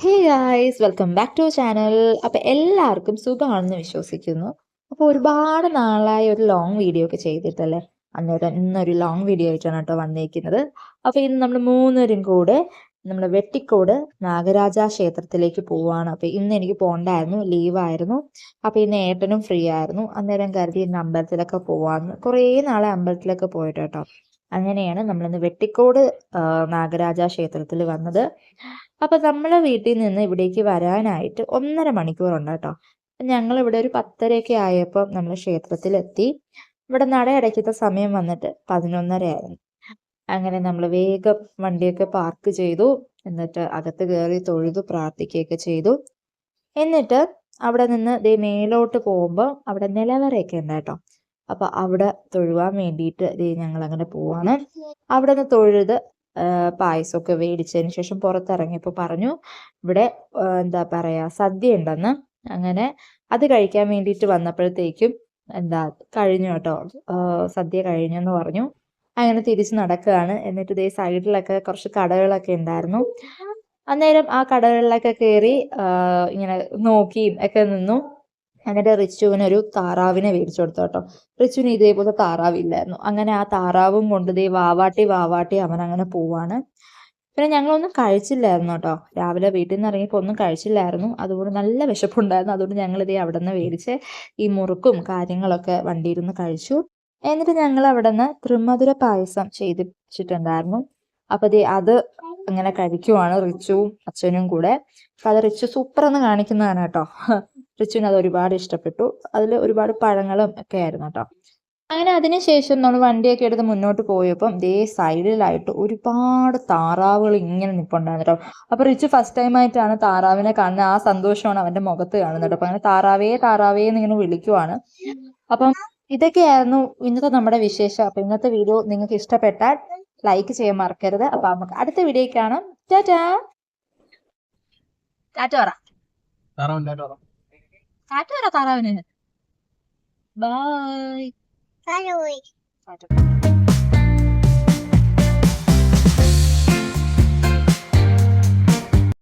Hey guys welcome back to channel. അപ്പോൾ എല്ലാവർക്കും സുഖമാണെന്ന് വിശ്വസിക്കുന്നു. അപ്പോൾ ഒരുപാട് നാളായി ഒരു ലോങ് വീഡിയോ ഒക്കെ ചെയ്തിട്ടല്ലേ, അന്നേരം ഇന്നൊരു ലോങ് വീഡിയോ ആയിട്ടാണ് കേട്ടോ വന്നിരിക്കുന്നത്. അപ്പോൾ ഇന്ന് നമ്മൾ മൂന്നുപേരും കൂടെ നമ്മൾ വെട്ടിക്കോട് നാഗരാജ ക്ഷേത്രത്തിലേക്ക് പോവാണ്. അപ്പോൾ ഇന്ന് എനിക്ക് പോകണ്ടായിരുന്നു, ലീവായിരുന്നു. അപ്പോൾ ഇന്ന് ഏട്ടനും ഫ്രീ ആയിരുന്നു. അന്നേരം കരുതി ഇന്ന് അമ്പലത്തിലൊക്കെ പോവാന്ന്. കുറേ നാളെ അമ്പലത്തിലൊക്കെ പോയിട്ട് കേട്ടോ. അങ്ങനെയാണ് നമ്മളിന്ന് വെട്ടിക്കോട് നാഗരാജ ക്ഷേത്രത്തിൽ വന്നത്. അപ്പൊ നമ്മളെ വീട്ടിൽ നിന്ന് ഇവിടേക്ക് വരാനായിട്ട് 1.5 മണിക്കൂറുണ്ട് കേട്ടോ. ഞങ്ങൾ ഇവിടെ ഒരു 10:30 ആയപ്പോൾ നമ്മൾ ക്ഷേത്രത്തിലെത്തി. ഇവിടെ നട അടയ്ക്കുന്ന സമയം വന്നിട്ട് 11:30 ആയിരുന്നു. അങ്ങനെ നമ്മൾ വേഗം വണ്ടിയൊക്കെ പാർക്ക് ചെയ്തു. എന്നിട്ട് അകത്ത് കയറി തൊഴുതു പ്രാർത്ഥിക്കുകയൊക്കെ ചെയ്തു. എന്നിട്ട് അവിടെ നിന്ന് ദേ മേലോട്ട് പോകുമ്പോൾ അവിടെ നിലവറയൊക്കെ ഉണ്ട് കേട്ടോ. അപ്പൊ അവിടെ തൊഴുവാൻ വേണ്ടിയിട്ട് ദേ ഞങ്ങൾ അങ്ങനെ പോവാണ്. അവിടെ നിന്ന് തൊഴുത് പായസമൊക്കെ മേടിച്ചതിന് ശേഷം പുറത്തിറങ്ങിയപ്പോൾ പറഞ്ഞു ഇവിടെ എന്താ പറയാ സദ്യ ഉണ്ടെന്ന്. അങ്ങനെ അത് കഴിക്കാൻ വേണ്ടിയിട്ട് വന്നപ്പോഴത്തേക്കും എന്താ കഴിഞ്ഞു കേട്ടോ. സദ്യ കഴിഞ്ഞെന്ന് പറഞ്ഞു. അങ്ങനെ തിരിച്ച് നടക്കുകയാണ്. എന്നിട്ട് ഇതേ സൈഡിലൊക്കെ കുറച്ച് കടകളൊക്കെ ഉണ്ടായിരുന്നു. അന്നേരം ആ കടകളിലൊക്കെ കയറി ഇങ്ങനെ നോക്കിയും ഒക്കെ നിന്നു. എന്നിട്ട് റിച്ചുവിനൊരു താറാവിനെ മേടിച്ചു കൊടുത്തു കേട്ടോ. റിച്ചുവിന് ഇതേപോലെ താറാവില്ലായിരുന്നു. അങ്ങനെ ആ താറാവും കൊണ്ട് ദേ വാവാട്ടി അവൻ അങ്ങനെ പോവാണ്. പിന്നെ ഞങ്ങളൊന്നും കഴിച്ചില്ലായിരുന്നു കേട്ടോ. രാവിലെ വീട്ടിൽ നിന്ന് ഇറങ്ങിയപ്പോൾ ഒന്നും കഴിച്ചില്ലായിരുന്നു. അതുകൊണ്ട് നല്ല വിശപ്പുണ്ടായിരുന്നു. അതുകൊണ്ട് ഞങ്ങൾ ഇതേ അവിടെ നിന്ന് മേടിച്ച് ഈ മുറുക്കും കാര്യങ്ങളൊക്കെ വണ്ടിയിരുന്ന് കഴിച്ചു. എന്നിട്ട് ഞങ്ങൾ അവിടെ നിന്ന് തൃമധുര പായസം ചെയ്തിട്ടുണ്ടായിരുന്നു. അപ്പൊ ദേ അത് അങ്ങനെ കഴിക്കുവാണ് റിച്ചുവും അച്ഛനും കൂടെ. അപ്പൊ അത് റിച്ചു സൂപ്പർ എന്ന് കാണിക്കുന്നതാണ് കേട്ടോ. റിച്ചുവിന് അത് ഒരുപാട് ഇഷ്ടപ്പെട്ടു. അതിൽ ഒരുപാട് പഴങ്ങളും ഒക്കെ ആയിരുന്നു കേട്ടോ. അങ്ങനെ അതിനുശേഷം നമ്മൾ വണ്ടിയൊക്കെ എടുത്ത് മുന്നോട്ട് പോയപ്പം ദേ സൈഡിലായിട്ട് ഒരുപാട് താറാവുകൾ ഇങ്ങനെ നിൽപ്പുണ്ടായിരുന്നു കേട്ടോ. അപ്പൊ റിച്ചു ഫസ്റ്റ് ടൈം ആയിട്ടാണ് താറാവിനെ കാണുന്നത്. ആ സന്തോഷമാണ് അവന്റെ മുഖത്ത് കാണുന്നത് കേട്ടോ. അപ്പൊ അങ്ങനെ താറാവേ താറാവേ എന്നിങ്ങനെ വിളിക്കുവാണ്. അപ്പം ഇതൊക്കെയായിരുന്നു ഇന്നത്തെ നമ്മുടെ വിശേഷം. അപ്പൊ ഇന്നത്തെ വീഡിയോ നിങ്ങൾക്ക് ഇഷ്ടപ്പെട്ടാൽ ലൈക്ക് ചെയ്യാൻ മറക്കരുത്. അപ്പൊ നമുക്ക് അടുത്ത വീഡിയോ കാണാം. ടാറ്റാ. ടാറ്റ പറ. ടാറ്റ പറ താറാവിന്. ബൈ.